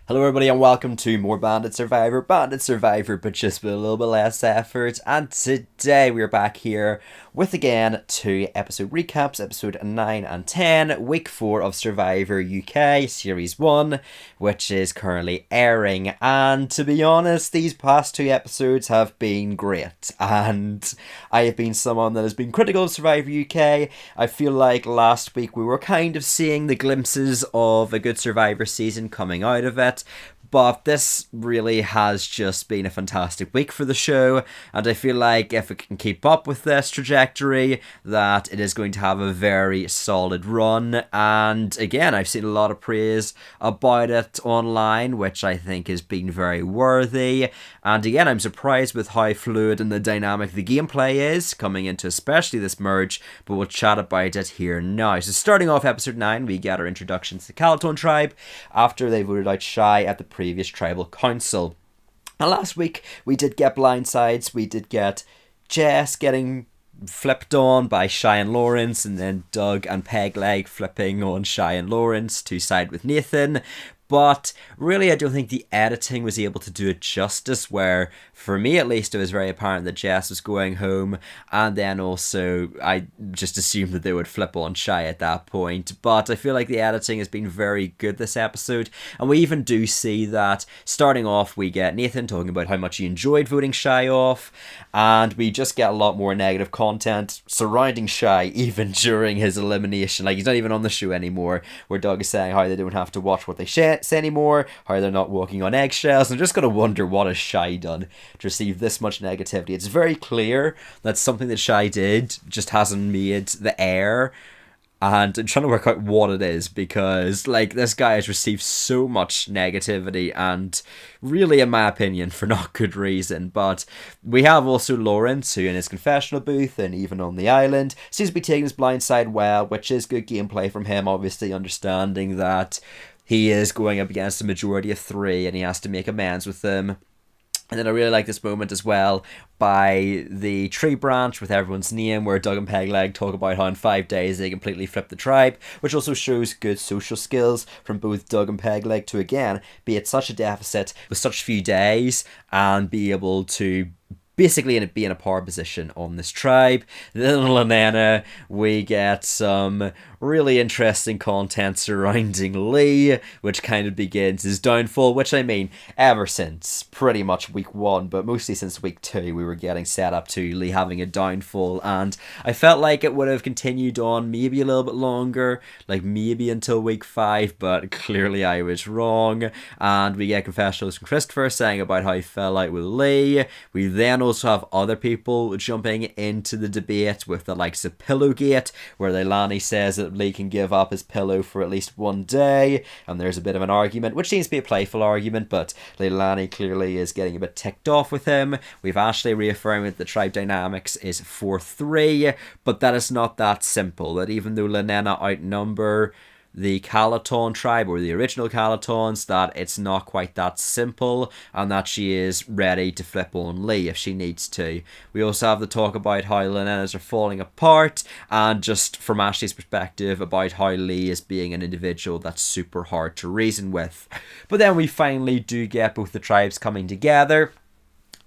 Hello everybody and welcome to more Bandit Survivor, but just with a little bit less effort. And today we're back here with again two episode recaps, episode 9 and 10, week 4 of Survivor UK, series 1, which is currently airing. And to be honest, these past two episodes have been great. And I have been someone that has been critical of Survivor UK. I feel like last week we were kind of seeing the glimpses of a good Survivor season coming out of it. But this really has just been a fantastic week for the show, and I feel like if it can keep up with this trajectory, that it is going to have a very solid run. And again, I've seen a lot of praise about it online, which I think has been very worthy. And again, I'm surprised with how fluid and the dynamic the gameplay is coming into especially this merge, but we'll chat about it here now. So starting off episode 9, we get our introduction to the Calaton tribe after they voted out Shy at the previous tribal council. And last week we did get blindsides. We did get Jess getting flipped on by Shy and Lawrence, and then Doug and Pegleg flipping on Shy and Lawrence to side with Nathan. But really, I don't think the editing was able to do it justice, where, for me at least, it was very apparent that Jess was going home, and then also I just assumed that they would flip on Shy at that point. But I feel like the editing has been very good this episode, and we even do see that starting off, we get Nathan talking about how much he enjoyed voting Shy off, and we just get a lot more negative content surrounding Shy even during his elimination. Like, he's not even on the show anymore, where Doug is saying how they don't have to watch what they say anymore, how they're not walking on eggshells. I'm just going to wonder what has Shy done to receive this much negativity. It's very clear that something that Shy did just hasn't made the air, and I'm trying to work out what it is, because like, this guy has received so much negativity, and really, in my opinion, for not good reason. But we have also Lawrence, who in his confessional booth and even on the island seems to be taking his blindside well, which is good gameplay from him, obviously understanding that he is going up against a majority of 3 and he has to make amends with them. And then I really like this moment as well by the tree branch with everyone's name, where Doug and Pegleg talk about how in 5 days they completely flipped the tribe, which also shows good social skills from both Doug and Pegleg to again be at such a deficit with such few days and be able to basically be in a power position on this tribe. Then on Lenana, we get some really interesting content surrounding Lee, which kind of begins his downfall, which I mean, ever since pretty much week 1, but mostly since week 2, we were getting set up to Lee having a downfall, and I felt like it would have continued on maybe a little bit longer, like maybe until week 5, but clearly I was wrong. And we get confessionals from Christopher saying about how he fell out with Lee. We then also have other people jumping into the debate with the likes of Pillowgate, where Leilani says that Lee can give up his pillow for at least 1 day, and there's a bit of an argument, which seems to be a playful argument, but Leilani clearly is getting a bit ticked off with him. We've Ashley reaffirming that the tribe dynamics is 4-3, but that is not that simple, that even though Lenana outnumber the Calaton tribe, or the original Calatons, that it's not quite that simple, and that she is ready to flip on Lee if she needs to. We also have the talk about how Lenanas are falling apart, and just from Ashley's perspective about how Lee is being an individual that's super hard to reason with. But then we finally do get both the tribes coming together,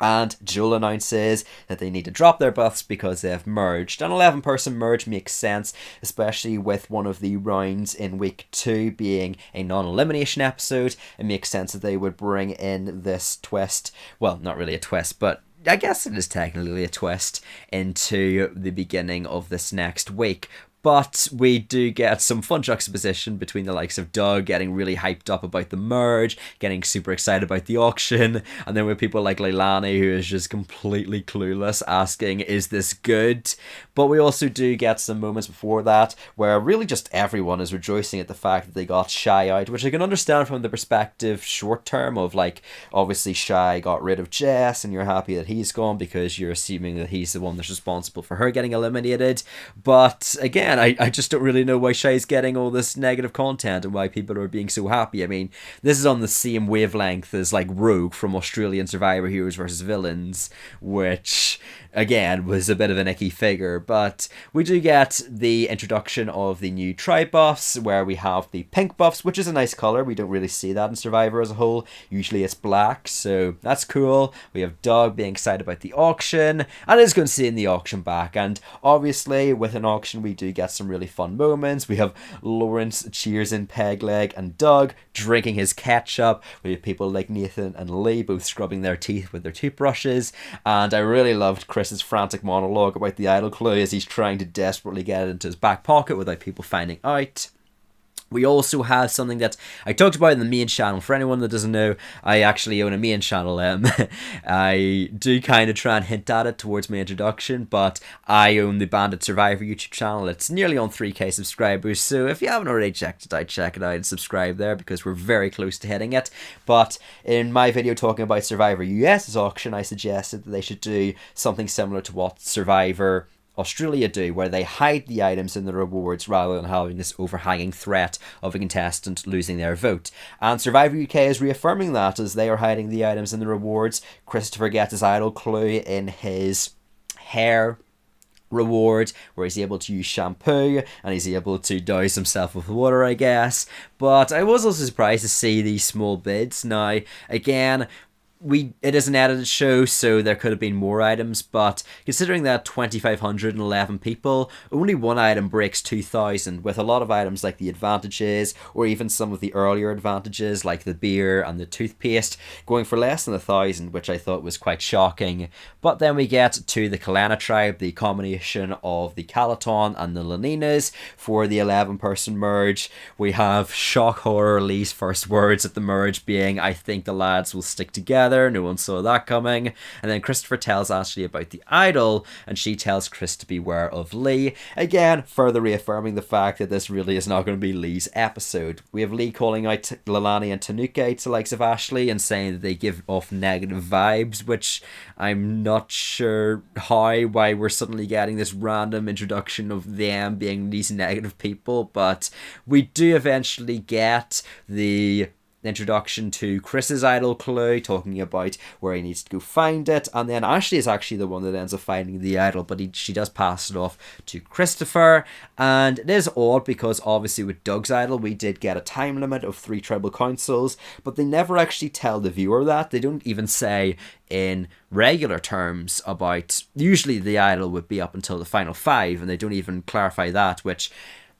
and Joel announces that they need to drop their buffs because they have merged. An 11-person merge makes sense, especially with one of the rounds in week 2 being a non-elimination episode. It makes sense that they would bring in this twist. Well, not really a twist, but I guess it is technically a twist into the beginning of this next week. But we do get some fun juxtaposition between the likes of Doug getting really hyped up about the merge, getting super excited about the auction, and then with people like Leilani, who is just completely clueless, asking, is this good? But we also do get some moments before that where really just everyone is rejoicing at the fact that they got Shy out, which I can understand from the perspective short term of, like, obviously Shy got rid of Jess and you're happy that he's gone because you're assuming that he's the one that's responsible for her getting eliminated. But again, again, I just don't really know why Shay's getting all this negative content and why people are being so happy. I mean, this is on the same wavelength as like Rogue from Australian Survivor Heroes vs. Villains, which again was a bit of an icky figure. But we do get the introduction of the new tribe buffs, where we have the pink buffs, which is a nice color. We don't really see that in Survivor as a whole. Usually it's black, so that's cool. We have Doug being excited about the auction, and is going to see in the auction back. And obviously with an auction we do get some really fun moments. We have Lawrence cheersing Pegleg and Doug drinking his ketchup. We have people like Nathan and Lee both scrubbing their teeth with their toothbrushes, and I really loved Chris's frantic monologue about the idol clue as he's trying to desperately get it into his back pocket without people finding out. We also have something that I talked about in the main channel. For anyone that doesn't know, I actually own a main channel. I do kind of try and hint at it towards my introduction, but I own the Bandit Survivor YouTube channel. It's nearly on 3k subscribers, so if you haven't already checked it out, check it out and subscribe there, because we're very close to hitting it. But in my video talking about Survivor US's auction, I suggested that they should do something similar to what Survivor Australia do, where they hide the items in the rewards rather than having this overhanging threat of a contestant losing their vote. And Survivor UK is reaffirming that, as they are hiding the items in the rewards. Christopher gets his idol clue in his hair reward, where he's able to use shampoo and he's able to douse himself with water, I guess. But I was also surprised to see these small bids. Now, again, it is an edited show, so there could have been more items, but considering that 2,511 people, only one item breaks 2,000, with a lot of items like the advantages, or even some of the earlier advantages like the beer and the toothpaste, going for less than 1,000, which I thought was quite shocking. But then we get to the Kalena tribe, the combination of the Calaton and the Laninas for the 11-person merge. We have shock horror Lee's first words at the merge being, "I think the lads will stick together." No one saw that coming. And then Christopher tells Ashley about the idol, and she tells Chris to beware of Lee. Again, further reaffirming the fact that this really is not going to be Lee's episode. We have Lee calling out Leilani and Tanuki to the likes of Ashley and saying that they give off negative vibes, which I'm not sure why we're suddenly getting this random introduction of them being these negative people. But we do eventually get the introduction to Chris's idol clue, talking about where he needs to go find it, and then Ashley is actually the one that ends up finding the idol, but she does pass it off to Christopher. And it is odd because obviously with Doug's idol we did get a time limit of 3 tribal councils, but they never actually tell the viewer that. They don't even say in regular terms about, usually the idol would be up until the final 5, and they don't even clarify that, which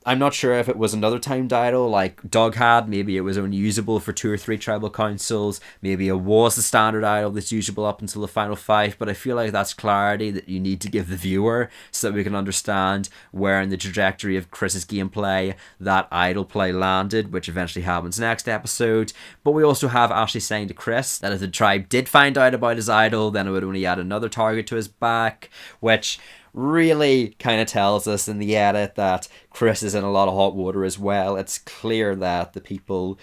I'm not sure if it was another timed idol like Doug had. Maybe it was only usable for 2 or 3 tribal councils. Maybe it was the standard idol that's usable up until the final 5. But I feel like that's clarity that you need to give the viewer so that we can understand where in the trajectory of Chris's gameplay that idol play landed, which eventually happens next episode. But we also have Ashley saying to Chris that if the tribe did find out about his idol, then it would only add another target to his back, which really kind of tells us in the edit that Chris is in a lot of hot water as well. It's clear that the people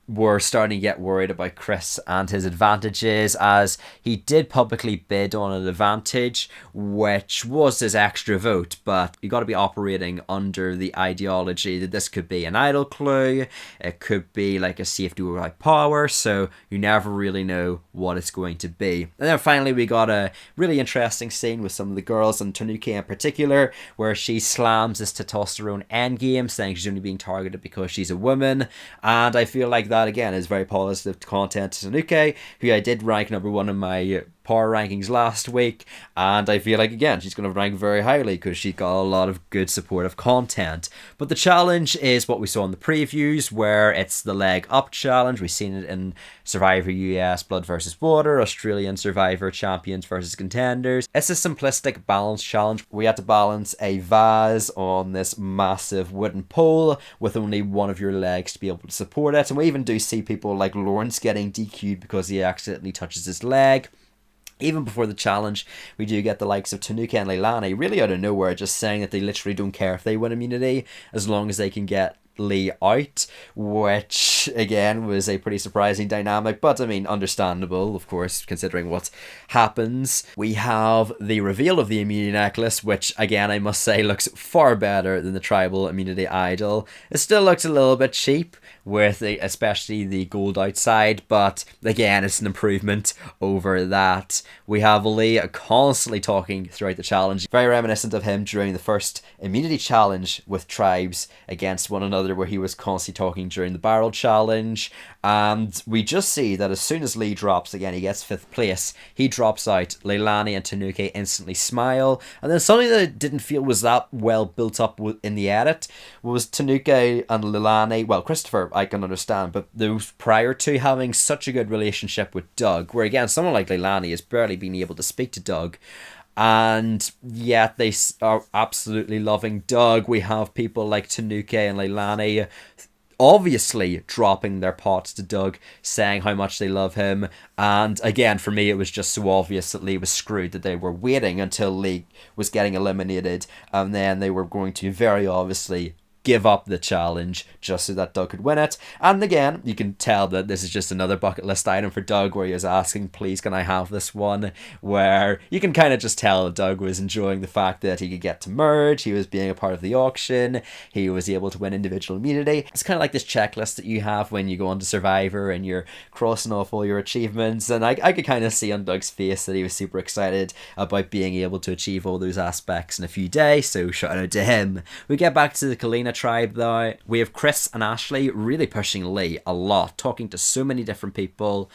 were starting to get worried about Chris and his advantages, as he did publicly bid on an advantage, which was his extra vote. But you got to be operating under the ideology that this could be an idol clue, it could be like a safety without power, so you never really know what it's going to be. And then finally we got a really interesting scene with some of the girls, and Tanuki in particular, where she slams this testosterone endgame, saying she's only being targeted because she's a woman. And I feel like that again is very positive content to Tanuki, who I did rank number 1 in my power rankings last week, and I feel like again she's going to rank very highly because she's got a lot of good supportive content. But the challenge is what we saw in the previews, where it's the leg up challenge. We've seen it in Survivor US Blood versus Water, Australian Survivor Champions versus Contenders. It's a simplistic balance challenge. We had to balance a vase on this massive wooden pole with only one of your legs to be able to support it, and we even do see people like Lawrence getting DQ'd because he accidentally touches his leg. Even before the challenge, we do get the likes of Tanuki and Leilani really out of nowhere just saying that they literally don't care if they win immunity as long as they can get Lee out, which again was a pretty surprising dynamic, but I mean, understandable, of course, considering what happens. We have the reveal of the immunity necklace, which again, I must say, looks far better than the tribal immunity idol. It still looks a little bit cheap, with especially the gold outside, but again, it's an improvement over that. We have Lee constantly talking throughout the challenge, very reminiscent of him during the first immunity challenge with tribes against one another, where he was constantly talking during the barrel challenge. And we just see that as soon as Lee drops, again, he gets 5th place, he drops out. Leilani and Tanuki instantly smile, and then something that I didn't feel was that well built up in the edit was Tanuki and Leilani, well, Christopher I can understand, but those prior to having such a good relationship with Doug, where again, someone like Leilani has barely been able to speak to Doug, and yet they are absolutely loving Doug. We have people like Tanuki and Leilani obviously dropping their pots to Doug, saying how much they love him. And again, for me, it was just so obvious that Lee was screwed that they were waiting until Lee was getting eliminated, and then they were going to very obviously give up the challenge just so that Doug could win it. And again, you can tell that this is just another bucket list item for Doug, where he was asking, please can I have this one, where you can kind of just tell Doug was enjoying the fact that he could get to merge, he was being a part of the auction, he was able to win individual immunity. It's kind of like this checklist that you have when you go on to Survivor and you're crossing off all your achievements, and I could kind of see on Doug's face that he was super excited about being able to achieve all those aspects in a few days, so shout out to him. We get back to the Kalina tribe though. We have Chris and Ashley really pushing Lee a lot, talking to so many different people.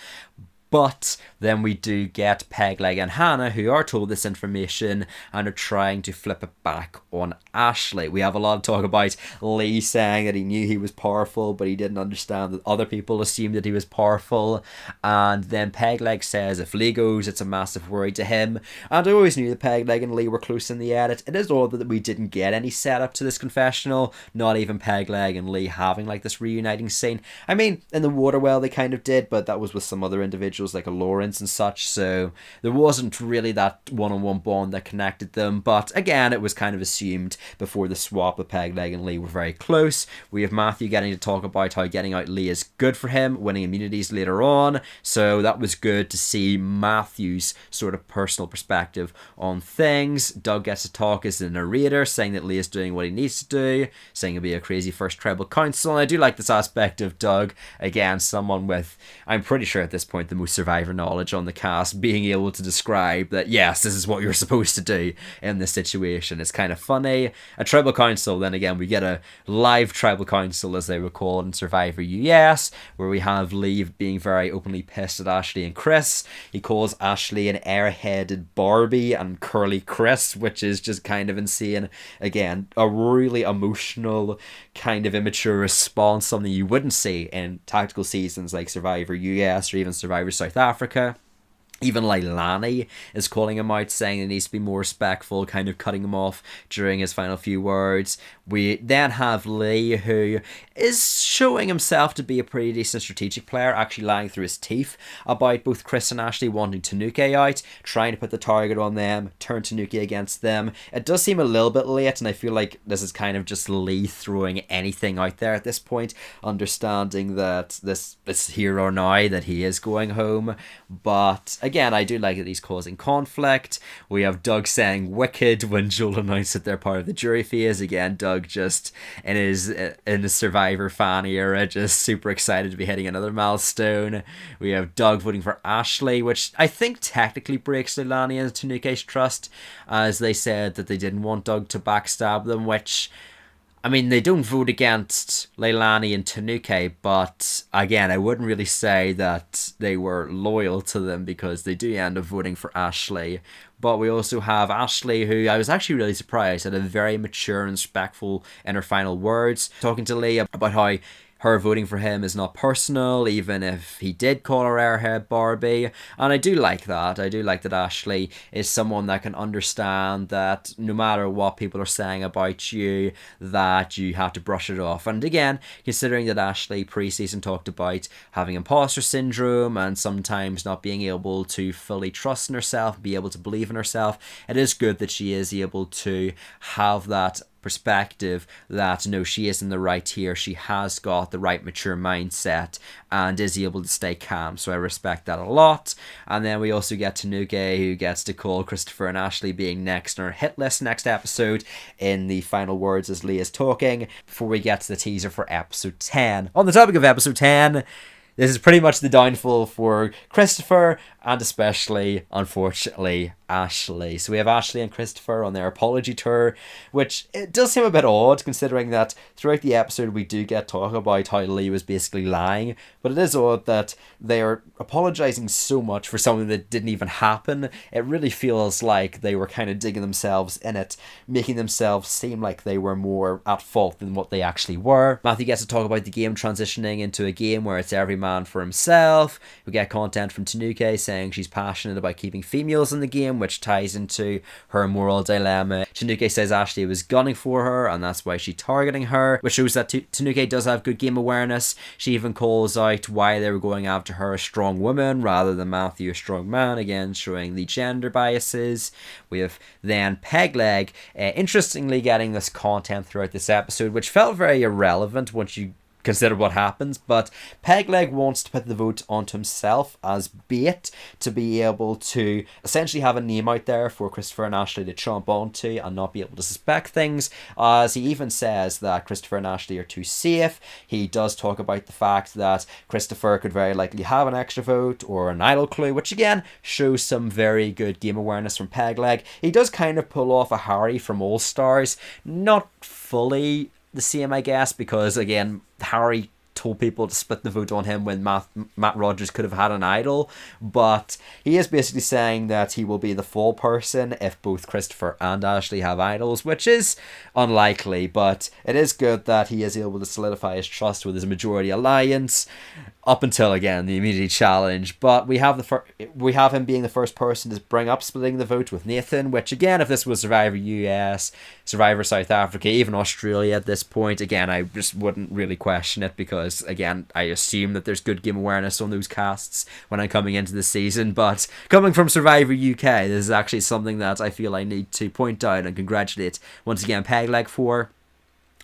But then we do get Pegleg and Hannah, who are told this information and are trying to flip it back on Ashley. We have a lot of talk about Lee saying that he knew he was powerful, but he didn't understand that other people assumed that he was powerful. And then Pegleg says if Lee goes, it's a massive worry to him. And I always knew that Pegleg and Lee were close in the edit. It is odd that we didn't get any setup to this confessional, not even Pegleg and Lee having like this reuniting scene. I mean, in the water well they kind of did, but that was with some other individuals like a Lawrence and such, so there wasn't really that one-on-one bond that connected them. But again, it was kind of assumed before the swap that Pegleg and Lee were very close. We have Matthew getting to talk about how getting out Lee is good for him, winning immunities later on, so that was good to see Matthew's sort of personal perspective on things. Doug gets to talk as the narrator, saying that Lee is doing what he needs to do, saying it'll be a crazy first tribal council, and I do like this aspect of Doug, again, someone with, I'm pretty sure at this point, the most Survivor knowledge on the cast, being able to describe that yes, this is what you're supposed to do in this situation. It's kind of funny. A tribal council, then again, we get a live tribal council, as they would call it in Survivor US, where we have Lee being very openly pissed at Ashley and Chris. He calls Ashley an airheaded Barbie and curly Chris, which is just kind of insane. Again, a really emotional, kind of immature response, something you wouldn't see in tactical seasons like Survivor US or even Survivor South Africa. Even Leilani is calling him out, saying he needs to be more respectful, kind of cutting him off during his final few words. We then have Lee, who is showing himself to be a pretty decent strategic player, actually lying through his teeth about both Chris and Ashley wanting Tanuki out, trying to put the target on them, turn Tanuki against them. It does seem a little bit late, and I feel like this is kind of just Lee throwing anything out there at this point, understanding that this is here or now, that he is going home. But again, I do like that he's causing conflict. We have Doug saying wicked when Joel announced that they're part of the jury phase. Again, Doug just in his Survivor fan era, just super excited to be hitting another milestone. We have Doug voting for Ashley, which I think technically breaks Leilani and Tanuki's trust, as they said that they didn't want Doug to backstab them, which, I mean, they don't vote against Leilani and Tanuki, but again, I wouldn't really say that they were loyal to them, because they do end up voting for Ashley. But we also have Ashley, who I was actually really surprised had a very mature and respectful in her final words, talking to Lee about how her voting for him is not personal, even if he did call her airhead Barbie. And I do like that. I do like that Ashley is someone that can understand that no matter what people are saying about you, that you have to brush it off. And again, considering that Ashley pre-season talked about having imposter syndrome and sometimes not being able to fully trust in herself, be able to believe in herself, it is good that she is able to have that perspective that no, she is in the right here. She has got the right mature mindset and is able to stay calm. So I respect that a lot. And then we also get Tanuki, who gets to call Christopher and Ashley being next on our hit list next episode in the final words as Leah's talking, before we get to the teaser for episode 10. On the topic of episode 10, this is pretty much the downfall for Christopher, and especially, unfortunately, Ashley. So we have Ashley and Christopher on their apology tour, which it does seem a bit odd considering that throughout the episode we do get talk about how Lee was basically lying, but it is odd that they are apologizing so much for something that didn't even happen. It really feels like they were kind of digging themselves in it, making themselves seem like they were more at fault than what they actually were. Matthew gets to talk about the game transitioning into a game where it's every man for himself. We get content from Tanuki saying she's passionate about keeping females in the game, which ties into her moral dilemma. Tanuki says Ashley was gunning for her and that's why she's targeting her, which shows that Tanuki does have good game awareness. She even calls out why they were going after her, a strong woman rather than Matthew, a strong man, again showing the gender biases. We have then Pegleg interestingly getting this content throughout this episode, which felt very irrelevant once you consider what happens, but Pegleg wants to put the vote onto himself as bait to be able to essentially have a name out there for Christopher and Ashley to chomp onto and not be able to suspect things, as he even says that Christopher and Ashley are too safe. He does talk about the fact that Christopher could very likely have an extra vote or an idol clue, which again shows some very good game awareness from Pegleg. He does kind of pull off a Harry from All Stars, not fully the same, I guess, because again, Harry told people to split the vote on him when Matt Rogers could have had an idol, but he is basically saying that he will be the fall person if both Christopher and Ashley have idols, which is unlikely, but it is good that he is able to solidify his trust with his majority alliance up until, again, the immunity challenge. But we have him being the first person to bring up splitting the vote with Nathan, which again, if this was Survivor US, Survivor South Africa, even Australia at this point, again, I just wouldn't really question it, because again, I assume that there's good game awareness on those casts when I'm coming into the season. But coming from Survivor UK, this is actually something that I feel I need to point out and congratulate once again Pegleg for.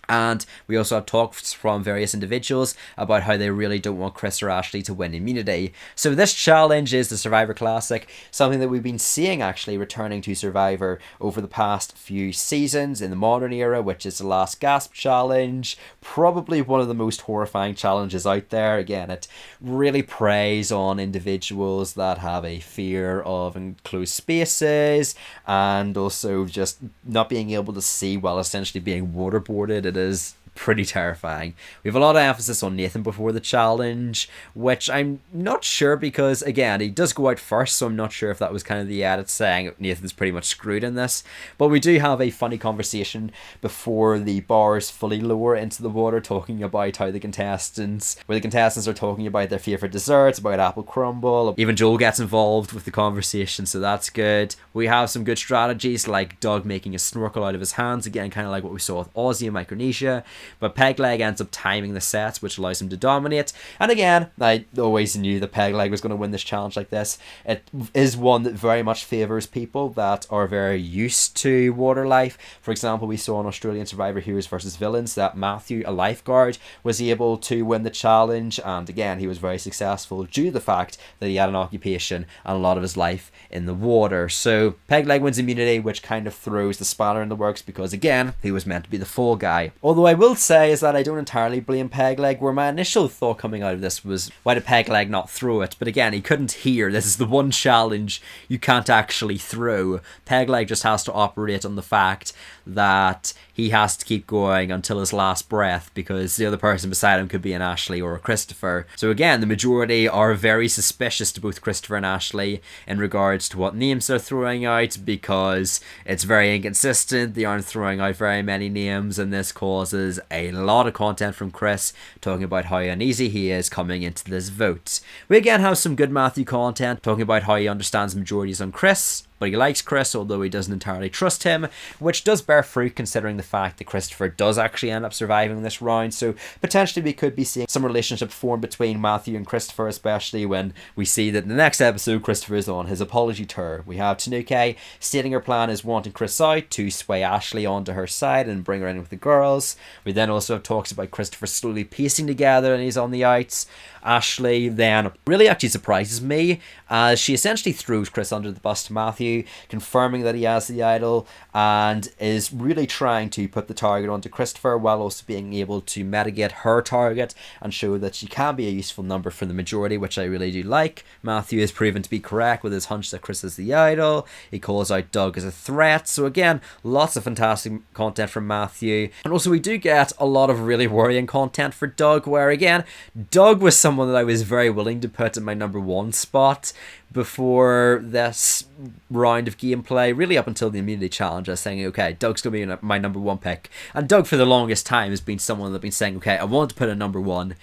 And we also have talks from various individuals about how they really don't want Chris or Ashley to win immunity. So this challenge is the Survivor Classic, something that we've been seeing actually returning to Survivor over the past few seasons in the modern era, which is the Last Gasp Challenge. Probably one of the most horrifying challenges out there. Again, it really preys on individuals that have a fear of enclosed spaces and also just not being able to see while essentially being waterboarded. It is pretty terrifying. We have a lot of emphasis on Nathan before the challenge, which I'm not sure, because again, he does go out first, so I'm not sure if that was kind of the edit saying Nathan's pretty much screwed in this. But we do have a funny conversation before the bars fully lower into the water, talking about how the contestants are talking about their favourite desserts, about apple crumble. Even Joel gets involved with the conversation, so that's good. We have some good strategies like Doug making a snorkel out of his hands, again kind of like what we saw with Aussie and Micronesia. But Pegleg ends up timing the sets, which allows him to dominate. And again, I always knew that Pegleg was going to win this challenge like this. It is one that very much favours people that are very used to water life. For example, we saw on Australian Survivor Heroes vs Villains that Matthew, a lifeguard, was able to win the challenge. And again, he was very successful due to the fact that he had an occupation and a lot of his life in the water. So Pegleg wins immunity, which kind of throws the spanner in the works, because again, he was meant to be the fall guy. Although I will say is that I don't entirely blame Pegleg, where my initial thought coming out of this was, why did Pegleg not throw it? But again, he couldn't hear. This is the one challenge you can't actually throw. Pegleg just has to operate on the fact that he has to keep going until his last breath, because the other person beside him could be an Ashley or a Christopher. So again, the majority are very suspicious to both Christopher and Ashley in regards to what names they're throwing out, because it's very inconsistent. They aren't throwing out very many names, and this causes a lot of content from Chris talking about how uneasy he is coming into this vote. We again have some good Matthew content talking about how he understands majorities on Chris, but he likes Chris, although he doesn't entirely trust him, which does bear fruit considering the fact that Christopher does actually end up surviving this round. So potentially we could be seeing some relationship form between Matthew and Christopher, especially when we see that in the next episode Christopher is on his apology tour. We have Tanuki stating her plan is wanting Chris out to sway Ashley onto her side and bring her in with the girls. We then also have talks about Christopher slowly piecing together and he's on the outs. Ashley then really actually surprises me as she essentially throws Chris under the bus to Matthew, confirming that he has the idol and is really trying to put the target onto Christopher while also being able to mitigate her target and show that she can be a useful number for the majority, which I really do like. Matthew is proven to be correct with his hunch that Chris is the idol. He calls out Doug as a threat. So again, lots of fantastic content from Matthew. And also we do get a lot of really worrying content for Doug, where again, Doug was someone that I was very willing to put in my number 1 spot before this round of gameplay, really up until the immunity challenge. I was saying, okay, Doug's going to be my number 1 pick. And Doug for the longest time has been someone that I've been saying, okay, I want to put a number 1.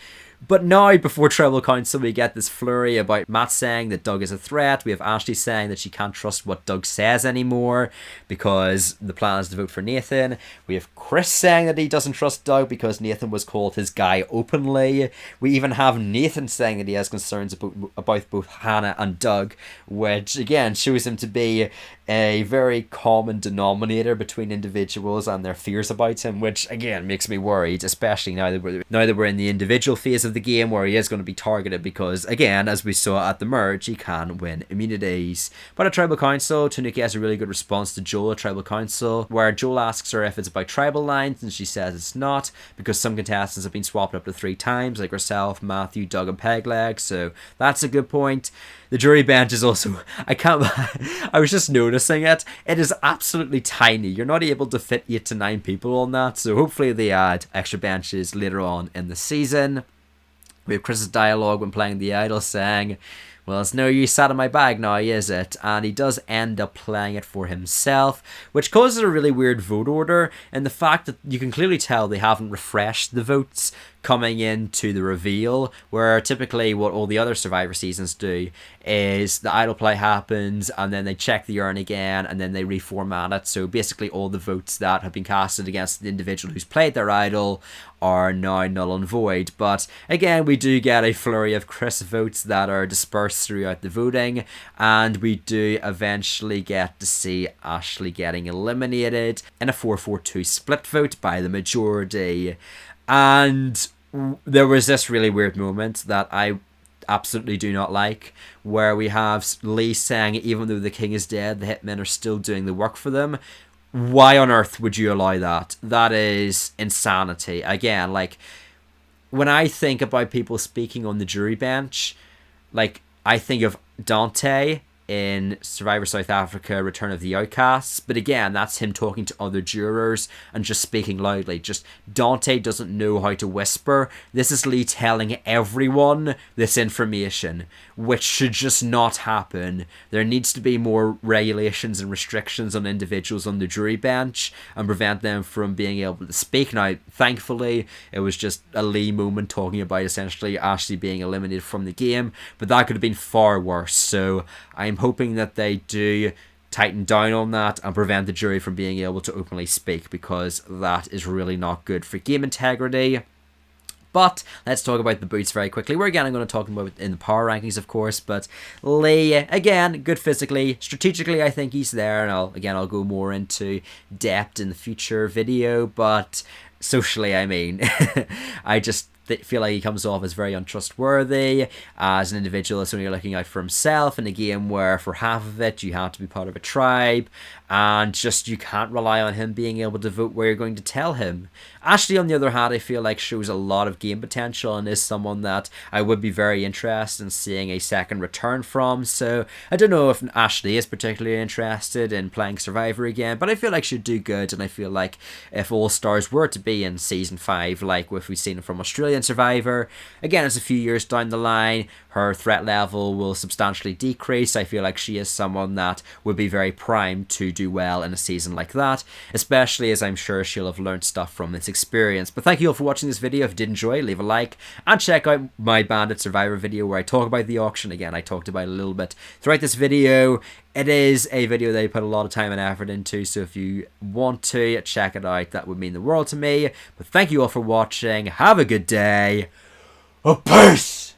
But now, before Tribal Council, we get this flurry about Matt saying that Doug is a threat. We have Ashley saying that she can't trust what Doug says anymore because the plan is to vote for Nathan. We have Chris saying that he doesn't trust Doug because Nathan was called his guy openly. We even have Nathan saying that he has concerns about both Hannah and Doug, which again shows him to be a very common denominator between individuals and their fears about him, which again makes me worried, especially now that we're in the individual phase of the game where he is going to be targeted because, again, as we saw at the merge, he can win immunities. But at Tribal Council, Tanuki has a really good response to Joel at Tribal Council, where Joel asks her if it's about tribal lines, and she says it's not, because some contestants have been swapped up to 3 times, like herself, Matthew, Doug, and Pegleg, so that's a good point. The jury bench is also, I was just noticing it. It is absolutely tiny. You're not able to fit 8 to 9 people on that. So hopefully they add extra benches later on in the season. We have Chris's dialogue when playing the idol saying, well, it's no use sat in my bag now, is it? And he does end up playing it for himself, which causes a really weird vote order, and the fact that you can clearly tell they haven't refreshed the votes coming into the reveal, where typically what all the other Survivor seasons do is the idol play happens and then they check the urn again and then they reformat it. So basically all the votes that have been casted against the individual who's played their idol are now null and void. But again, we do get a flurry of Chris votes that are dispersed throughout the voting, and we do eventually get to see Ashley getting eliminated in a 4-4-2 split vote by the majority. And there was this really weird moment that I absolutely do not like, where we have Lee saying even though the king is dead, the hitmen are still doing the work for them. Why on earth would you allow that? That is insanity. Again, like, when I think about people speaking on the jury bench, like, I think of Dante in Survivor South Africa, Return of the Outcasts. But again, that's him talking to other jurors and just speaking loudly. Just Dante doesn't know how to whisper. This is Lee telling everyone this information, which should just not happen. There needs to be more regulations and restrictions on individuals on the jury bench and prevent them from being able to speak. Now, thankfully, it was just a Lee moment talking about essentially Ashley being eliminated from the game, but that could have been far worse. So I'm hoping that they do tighten down on that and prevent the jury from being able to openly speak, because that is really not good for game integrity. But let's talk about the boots very quickly. We're again going to talk about it in the power rankings, of course, but Lee, again, good physically. Strategically, I think he's there, and I'll go more into depth in the future video, but socially, I mean, I just feel like he comes off as very untrustworthy as an individual that's only looking out for himself in a game where for half of it you have to be part of a tribe, and just you can't rely on him being able to vote where you're going to tell him. Ashley, on the other hand, I feel like shows a lot of game potential and is someone that I would be very interested in seeing a second return from. So I don't know if Ashley is particularly interested in playing Survivor again, but I feel like she'd do good, and I feel like if All Stars were to be in Season 5, like if we've seen from Australian Survivor, again, it's a few years down the line, her threat level will substantially decrease. I feel like she is someone that would be very primed to do well in a season like that, especially as I'm sure she'll have learned stuff from this experience. But thank you all for watching this video. If you did enjoy, leave a like and check out my Bandit Survivor video where I talk about the auction. Again, I talked about it a little bit throughout this video. it is a video they put a lot of time and effort into, so if you want to check it out, that would mean the world to me. But thank you all for watching. Have a good day. Peace!